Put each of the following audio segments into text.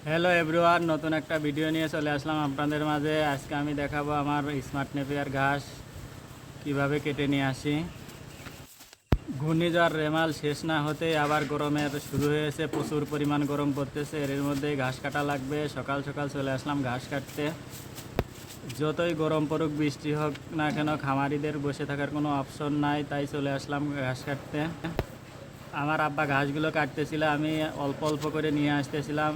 Hello everyone, নতুন একটা video নিয়ে চলে আসলাম আপনাদের মাঝে। আজকে আমি দেখাবো আমার স্মার্ট নেপিয়ার ঘাস কিভাবে কেটে নিয়ে আসি। ঘূর্ণিঝড় রেমাল শেষ না হতেই আবার গরমের শুরু হয়েছে, প্রচুর পরিমাণ গরম পড়তেছে। এর মধ্যেই ঘাস কাটা লাগবে। সকাল সকাল চলে আসলাম ঘাস কাটতে। যতই গরম পড়ুক, বৃষ্টি হোক না কেন, খামারিদের বসে থাকার কোনো অপশন নাই, তাই চলে আসলাম ঘাস কাটতে। আমার আব্বা ঘাসগুলো কাটতেছিল, আমি অল্প অল্প করে নিয়ে আসতেছিলাম।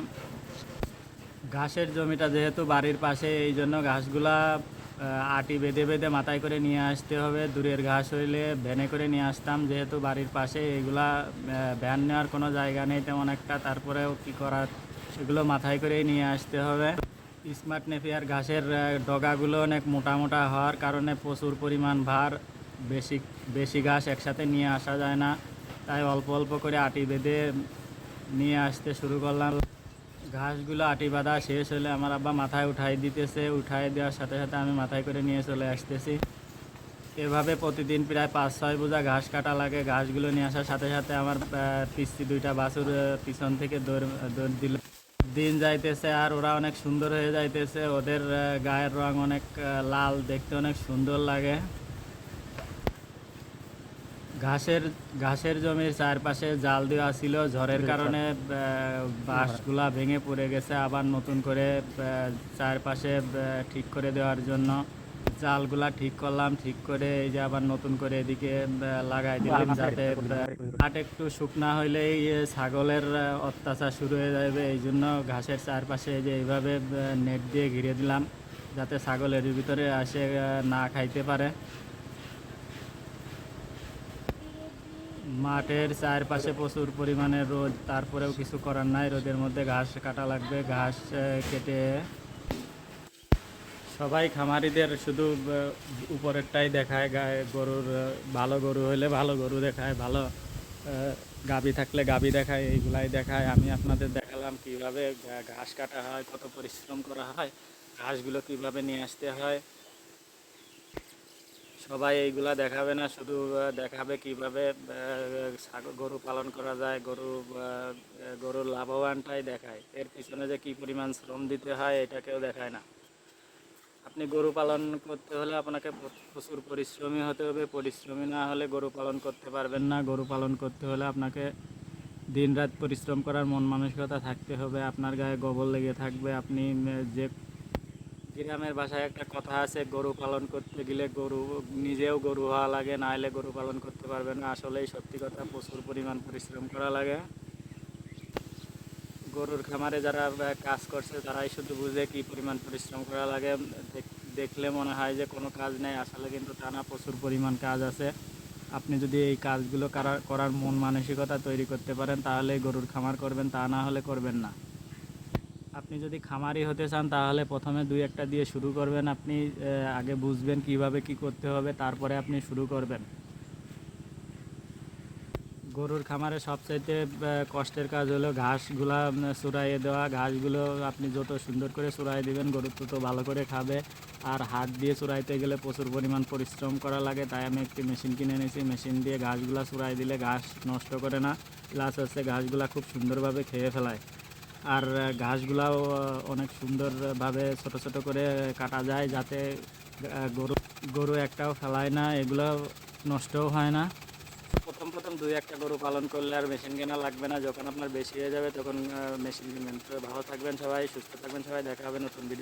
ঘাসের জমিটা যেহেতু বাড়ির পাশে, এই জন্য ঘাসগুলা আটি বেঁধে বেঁধে মাথায় করে নিয়ে আসতে হবে। দূরের ঘাস হইলে ভ্যানে করে নিয়ে আসতাম, যেহেতু বাড়ির পাশে এগুলা ভ্যান নেওয়ার কোনো জায়গা নেই তেমন একটা। তারপরেও কী করার, এগুলো মাথায় করেই নিয়ে আসতে হবে। স্মার্ট নেপিয়ার ঘাসের ডগাগুলো অনেক মোটা মোটা হওয়ার কারণে প্রচুর পরিমাণ ভার, বেশি বেশি ঘাস একসাথে নিয়ে আসা যায় না, তাই অল্প অল্প করে আটি বেঁধে নিয়ে আসতে শুরু করলাম। ঘাসগুলো আটি বাঁধা শেষ হলে আমার আব্বা মাথায় উঠাই দিতেছে। উঠাই দেওয়ার সাথে সাথে আমি মাথায় করে নিয়ে চলে আসতেছি। এভাবে প্রতিদিন প্রায় 5-6 বোঝা ঘাস কাটা লাগে। ঘাসগুলো নিয়ে আসার সাথে সাথে আমার পিচ্ছি দুইটা বাছুর পিছন থেকে দৌড় দিল। দিন যাইতেছে আর ওরা অনেক সুন্দর হয়ে যাইতেছে। ওদের গায়ের রং অনেক লাল, দেখতে অনেক সুন্দর লাগে। ঘাসের ঘাসের জমির চারপাশে জাল দেওয়া ছিল, ঝড়ের কারণে বাঁশগুলা ভেঙে পড়ে গেছে। আবার নতুন করে চারপাশে ঠিক করে দেওয়ার জন্য জালগুলা ঠিক করলাম। ঠিক করে এই যে আবার নতুন করে এদিকে লাগাই দিলাম, যাতে কাঠ একটু শুকনা হইলেই ছাগলের অত্যাচার শুরু হয়ে যাবে। এই জন্য ঘাসের চারপাশে যে এইভাবে নেট দিয়ে ঘিরে দিলাম, যাতে ছাগলের ভিতরে আসে না খাইতে পারে। মাঠের চারপাশে প্রচুর পরিমাণে রোদ, তারপরেও কিছু করার নাই, রোদের মধ্যে ঘাস কাটা লাগবে। ঘাস কেটে সবাই খামারিদের শুধু উপরেরটাই দেখায়। গায়ে গরুর ভালো গরু হলে ভালো গরু দেখায়, ভালো গাভী থাকলে গাভী দেখায়, এইগুলাই দেখায়। আমি আপনাদের দেখালাম কিভাবে ঘাস কাটা হয়, কত পরিশ্রম করা হয়, ঘাসগুলো কিভাবে নিয়ে আসতে হয়। সবাই এইগুলা দেখাবে না, শুধু দেখাবে কিভাবে গরু পালন করা যায়, গরুর লাভবানটাই দেখায়। এর পিছনে যে কী পরিমাণ শ্রম দিতে হয় এটা কেউ দেখায় না। আপনি গরু পালন করতে হলে আপনাকে প্রচুর পরিশ্রমী হতে হবে। পরিশ্রমী না হলে গরু পালন করতে পারবেন না। গরু পালন করতে হলে আপনাকে দিনরাত পরিশ্রম করার মন মানসিকতা থাকতে হবে। আপনার গায়ে গোবর লেগে থাকবে। আপনি যে গ্রামের ভাষায় একটা কথা আছে, গরু পালন করতে গেলে নিজেও গরু হওয়া লাগে, না হলে গরু পালন করতে পারবেন না। আসলেই সত্যি কথা, প্রচুর পরিমাণ পরিশ্রম করা লাগে। গরুর খামারে যারা কাজ করছে তারাই শুধু বুঝে কি পরিমাণ পরিশ্রম করা লাগে। দেখলে মনে হয় যে কোনো কাজ নেই, আসলে কিন্তু তা না, প্রচুর পরিমাণ কাজ আছে। আপনি যদি এই কাজগুলো করার মন মানসিকতা তৈরি করতে পারেন, তাহলে গরুর খামার করবেন, তা না হলে করবেন না। আপনি যদি খামারি হতে চান তাহলে প্রথমে 2-1টা দিয়ে শুরু করবেন। আপনি আগে বুঝবেন কিভাবে কি করতে হবে, তারপরে আপনি শুরু করবেন। গরুর খামারে সবচাইতে কষ্টের কাজ হলো ঘাসগুলা চুরাইয়ে দেওয়া। ঘাসগুলো আপনি যত সুন্দর করে চুরাই দিবেন, গরু তত ভালো করে খাবে। আর হাত দিয়ে চুরাইতে গেলে প্রচুর পরিমাণ পরিশ্রম করা লাগে, তাই আমি একটি মেশিন কিনে নিয়েছি। মেশিন দিয়ে ঘাসগুলা চুরাই দিলে ঘাস নষ্ট করে না, প্লাস হচ্ছে ঘাসগুলা খুব সুন্দরভাবে খেয়ে ফেলায়। আর ঘাসগুলাও অনেক সুন্দরভাবে ছোট ছোট করে কাটা যায়, যাতে গরু গরু একটাও ফেলায় না, এগুলো নষ্টও হয় না। প্রথম প্রথম 2-1টা গরু পালন করলে আর মেশিন কেনা লাগবে না। যখন আপনার বেশি হয়ে যাবে তখন মেশিন কিনবেন। তো ভালো থাকবেন সবাই, সুস্থ থাকবেন সবাই, দেখা হবে নতুন ভিডিও।